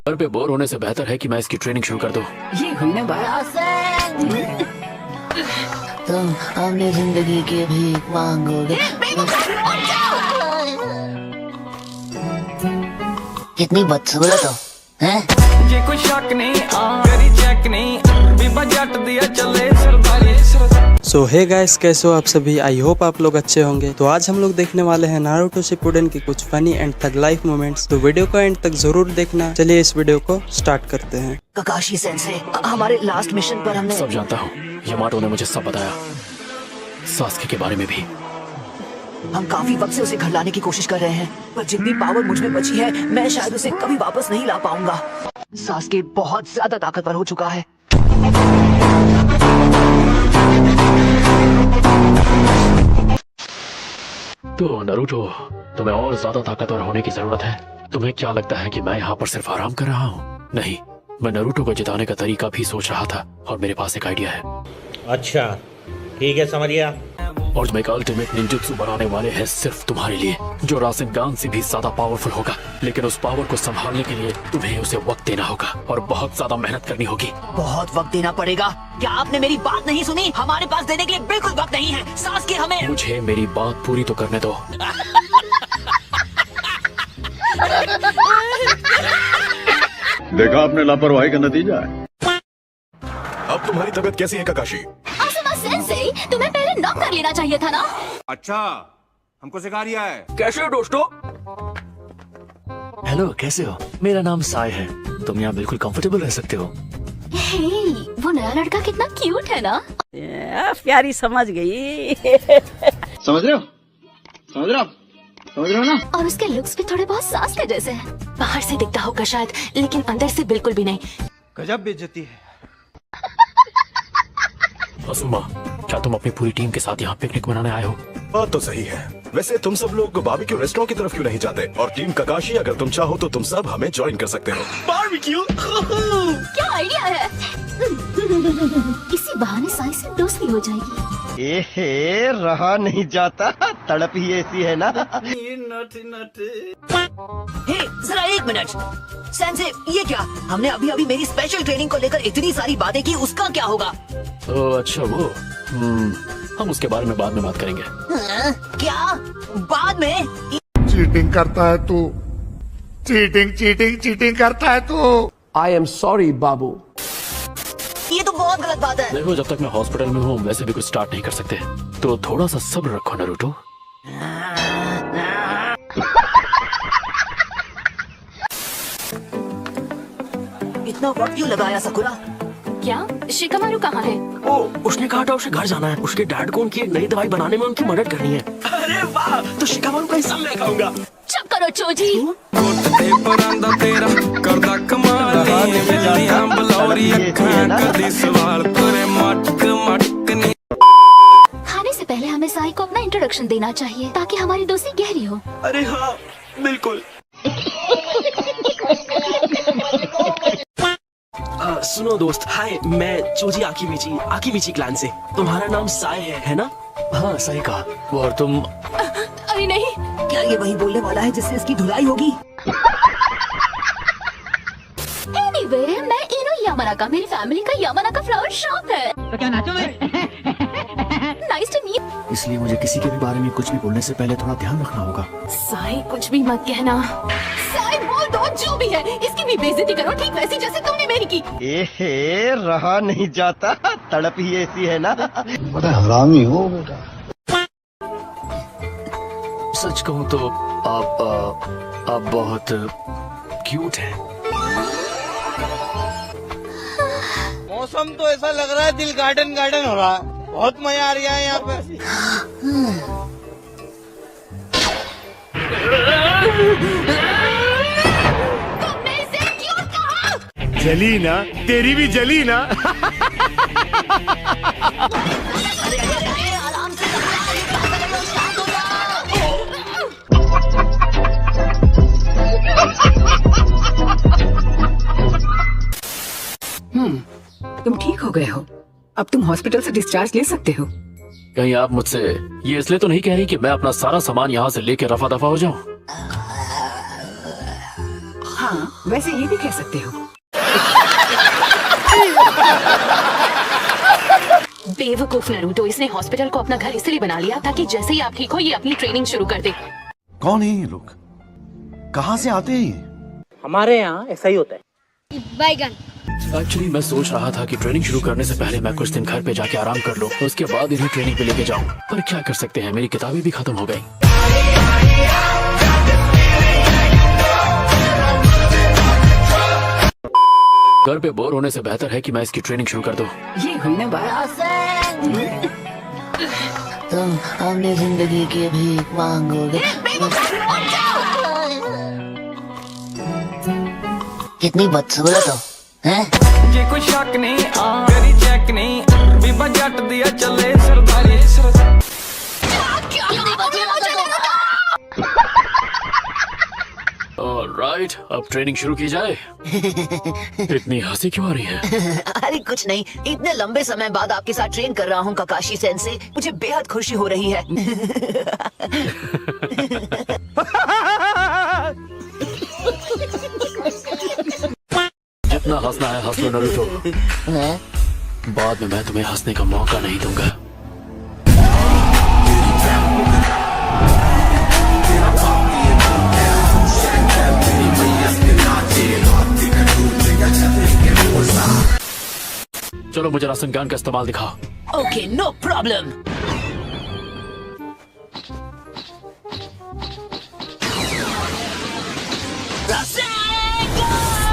घर पे बोर होने से बेहतर है कि मैं इसकी ट्रेनिंग शुरू कर दूं। ये हुई ना बात। तुम अपनी जिंदगी की भीख मांगोगे। कितनी बदसूरत हो, हैं? जे कोई शक नहीं करी चेक नहीं बीबा जट दिया चले सरदारी। सो हे गाइस, कैसे हो आप सभी। आई होप आप लोग अच्छे होंगे। तो आज हम लोग देखने वाले हैं नारुतो शिपुडेन की कुछ funny and tug life moments. तो वीडियो को एंड तक जरूर देखना। चलिए इस वीडियो को स्टार्ट करते हैं। ककाशी सेंसे, हमारे लास्ट मिशन पर हमने सब जानता हूँ, यामाटो ने मुझे सब बताया, सास्के के बारे में भी। हम काफी वक्त से उसे घर लाने की कोशिश कर रहे हैं, पर जितनी पावर मुझ में बची है मैं शायद उसे कभी वापस नहीं ला पाऊंगा। सास्के बहुत ज्यादा ताकतवर हो चुका है। तो नारुतो, तुम्हें और ज्यादा ताकतवर होने की जरूरत है। तुम्हें क्या लगता है कि मैं यहाँ पर सिर्फ आराम कर रहा हूँ? नहीं, मैं नारुतो को जिताने का तरीका भी सोच रहा था और मेरे पास एक आइडिया है। अच्छा ठीक है, समझ गया। और तुम एक अल्टीमेट निंजुत्सु बनाने वाले हैं सिर्फ तुम्हारे लिए, जो रासेनगान से भी ज्यादा पावरफुल होगा। लेकिन उस पावर को संभालने के लिए तुम्हें उसे वक्त देना होगा और बहुत ज्यादा मेहनत करनी होगी। बहुत वक्त देना पड़ेगा। क्या आपने मेरी बात नहीं सुनी? हमारे पास देने के लिए बिल्कुल वक्त नहीं है। सास्के हमें मुझे मेरी बात पूरी तो करने दो। देखा आपने लापरवाही का नतीजा है। अब तुम्हारी तबीयत कैसी है ककाशी? सेंसेई, तुम्हें पहले नॉक कर लेना चाहिए था ना। अच्छा, हमको सिखा रिया है। कैसे हो दोस्तों? हेलो, कैसे हो? मेरा नाम साय है। तुम यहाँ बिल्कुल कंफर्टेबल रह सकते हो। हे, वो नया लड़का कितना क्यूट है ना। प्यारी समझ गई। समझ रहे हो? समझ रहे हो? समझ रहे हो ना? और उसके लुक्स भी थोड़े बहुत सास के जैसे हैं। बाहर से दिखता होगा शायद, लेकिन अंदर से बिल्कुल भी नहीं। गजब बेइज्जती है। असुमा, क्या तुम अपनी पूरी टीम के साथ यहाँ पिकनिक मनाने आए हो? बात तो सही है। वैसे तुम सब लोग बारबेक्यू रेस्टोरेंट की तरफ क्यों नहीं जाते? और टीम ककाशी, अगर तुम चाहो तो तुम सब हमें ज्वाइन कर सकते हो। बारबेक्यू? क्या आइडिया है। इसी बहाने साई से दोस्ती हो जाएगी। एहे, रहा नहीं जाता, तड़प ही ऐसी है ना। हे, जरा एक मिनट। सेंसे, ये क्या? हमने अभी अभी मेरी स्पेशल ट्रेनिंग को लेकर इतनी सारी बातें की, उसका क्या होगा? ओह अच्छा, वो हम उसके बारे में बाद में बात करेंगे। क्या बाद में? चीटिंग करता है तू, चीटिंग करता है तू। आई एम सॉरी बाबू। ये तो बहुत गलत बात है। देखो, जब तक मैं हॉस्पिटल में हूँ वैसे भी कुछ स्टार्ट नहीं कर सकते, तो थोड़ा सा सब्र रखो नारुतो। इतना वक्त क्यों लगाया सकुरा? क्या शिकामारू कहाँ है? ओ, उसने कहा था उसे घर जाना है। उसके डैड को उनकी एक नई दवाई बनाने में उनकी मदद करनी है। अरे वाह, तो शिकामारू का हिस्सा मैं खाऊंगा। चुप करो चोजी। खाने से पहले हमें साई को अपना इंट्रोडक्शन देना चाहिए ताकि हमारी दोस्ती गहरी हो। अरे हाँ, बिल्कुल। सुनो दोस्त, हाय, मैं चोजी आकिमिची क्लैन से। तुम्हारा नाम साय है ना? हाँ, सही कहा। और तुम? अरे नहीं। क्या ये वही बोलने वाला है जिससे इसकी धुलाई होगी? Anyway, मैं इनो यामानाका, मेरी फैमिली का यामानाका फ्लावर शॉप है। तो क्या नाचो मैं? Nice to meet you. इसलिए मुझे किसी के भी बारे में कुछ भी बोलने से पहले थोड़ा ध्यान रखना होगा। साई, कुछ भी मत कहना। साई, बोल दो जो भी है, इसकी भी बेइज्जती करो, ठीक वैसी जैसे तुमने मेरी की। एहे, रहा नहीं जाता, तड़प ही ऐसी है ना। बड़ा हरामी हो बेटा। सच कहूँ तो आप बहुत क्यूट हैं। मौसम तो ऐसा लग रहा है दिल गार्डन हो रहा है। बहुत मजा आ रहा है यहाँ पे। तुमने इसे क्यों कहा? जली ना, तेरी भी जली ना। आराम से तुम ठीक हो गए हो। अब तुम हॉस्पिटल से डिस्चार्ज ले सकते हो। कहीं आप मुझसे ये इसलिए तो नहीं कह रही कि मैं अपना सारा सामान यहाँ से लेके रफा दफा हो जाऊँ? हाँ, हाँ, वैसे ये भी कह सकते हो। बेवकूफ नरूटो, इसने हॉस्पिटल को अपना घर इसलिए बना लिया ताकि जैसे ही आप ठीक हो ये अपनी ट्रेनिंग शुरू कर दे। कौन है ये लोग? कहाँ से आते हैं? हमारे यहाँ ऐसा ही होता है। एक्चुअली मैं सोच रहा था कि ट्रेनिंग शुरू करने से पहले मैं कुछ दिन घर पे जाके आराम कर लूं, उसके बाद इन्हें ट्रेनिंग पे लेके जाऊं। पर क्या कर सकते हैं, मेरी किताबें भी खत्म हो गई। घर पे बोर होने से बेहतर है कि मैं इसकी ट्रेनिंग शुरू कर दूं। ये हुई ना बात। तुम हमने जिंदगी की भीख मांगोगे। कितनी बदसूरत हो, हैं? ये कोई शक नहीं, मेरी चेक नहीं, बीबा जट दिया चले सरदारी। ऑलराइट, अब ट्रेनिंग शुरू की जाए। इतनी हंसी क्यों आ रही है? अरे कुछ नहीं, इतने लंबे समय बाद आपके साथ ट्रेन कर रहा हूँ काकाशी सेंसे, मुझे बेहद खुशी हो रही है। जितना हंसना है हंस लो नरूटो, बाद में मैं तुम्हें हंसने का मौका नहीं दूंगा। चलो मुझे रासनगान का इस्तेमाल दिखाओ। Okay, no problem.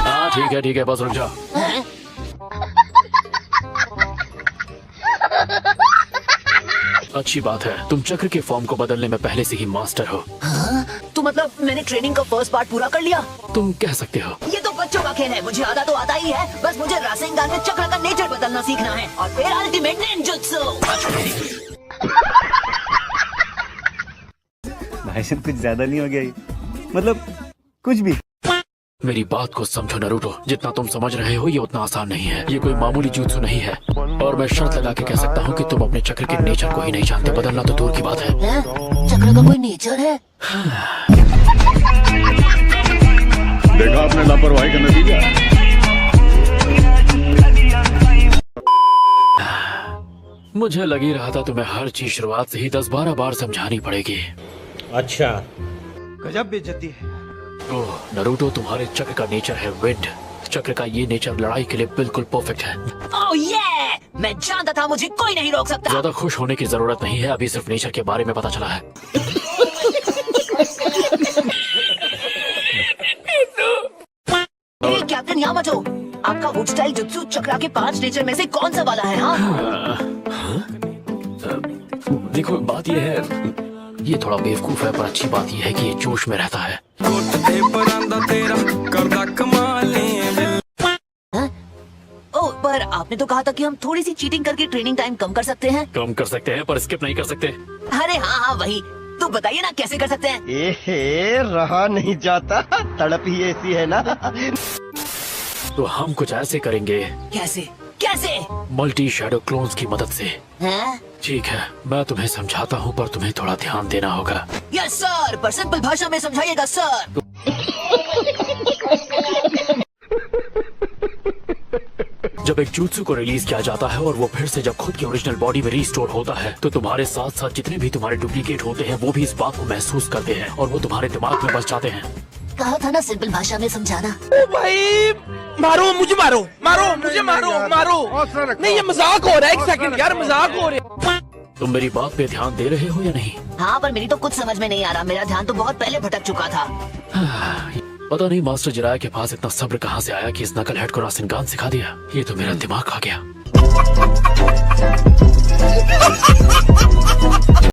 हाँ ठीक है, बस रुक जाओ। अच्छी बात है, तुम चक्र के फॉर्म को बदलने में पहले से ही मास्टर हो। तो मतलब मैंने ट्रेनिंग का फर्स्ट पार्ट पूरा कर लिया? तुम कह सकते हो। ये तो बच्चों का खेल है, मुझे आधा तो आता ही है। बस मुझे रासेंगान में चक्र का नेचर बदलना सीखना है और फिर अल्टीमेट निंजुत्सु। भाई साहब कुछ ज्यादा नहीं हो गया ये? मतलब कुछ भी। मेरी बात को समझो नरूटो, जितना तुम समझ रहे हो ये उतना आसान नहीं है। ये कोई मामूली जुत्सु नहीं है, और मैं शर्त लगा के कह सकता हूँ कि तुम अपने चक्र के नेचर को ही नहीं जानते। बदलना तो दूर की बात है। चक्र का कोई नेचर है? देखा आपने लापरवाही का नतीजा। मुझे लग ही रहा था तुम्हें हर चीज शुरुआत से ही 10-12 बार समझानी पड़ेगी। अच्छा, गजब बेइज्जती है। ओह नरूटो, तुम्हारे चक्र का नेचर है विंड। चक्र का ये नेचर लड़ाई के लिए बिल्कुल परफेक्ट है। ओह ये, मैं जानता था मुझे कोई नहीं रोक सकता। ज्यादा खुश होने की जरूरत नहीं है, अभी सिर्फ नेचर के बारे में पता चला है। कैप्टन यामाटो, आपका वुड स्टाइल जुत्सु चक्रा के 5 नेचर में से कौन सा वाला है? हाँ? देखो बात ये है, ये थोड़ा बेवकूफ है, पर अच्छी बात ये है कि ये जोश में रहता है। ओह, पर आपने तो कहा था कि हम थोड़ी सी चीटिंग करके ट्रेनिंग टाइम कम कर सकते हैं। कम कर सकते हैं पर स्किप नहीं कर सकते। अरे हाँ वही तो बताइए ना, कैसे कर सकते हैं? रहा नहीं जाता, तड़प ही ऐसी है ना। तो हम कुछ ऐसे करेंगे। कैसे कैसे? मल्टी शैडो क्लोन्स की मदद से। हैं? ठीक है, मैं तुम्हें समझाता हूँ, पर तुम्हें थोड़ा ध्यान देना होगा। यस सर, पर सिंपल भाषा में समझाइएगा सर। जब एक जुत्सु को रिलीज किया जाता है और वो फिर से जब खुद की ओरिजिनल बॉडी में रिस्टोर होता है, तो तुम्हारे साथ साथ जितने भी तुम्हारे डुप्लीकेट होते हैं वो भी इस बात को महसूस करते हैं और वो तुम्हारे दिमाग में बस जाते हैं। कहा था ना सिंपल भाषा में समझाना। ओ भाई, मारो मुझे, मारो मुझे, मारो। नहीं ये मजाक हो रहा है, एक सेकंड यार, मजाक हो रहा है। तुम मेरी बात पे ध्यान दे रहे हो या नहीं? हाँ, पर मेरी तो कुछ समझ में नहीं आ रहा, मेरा ध्यान तो बहुत पहले भटक चुका था। पता नहीं मास्टर जिराया के पास इतना सब्र कहाँ से आया कि इस नकलहेड को रासेनगान सिखा दिया। ये तो मेरा दिमाग खा गया।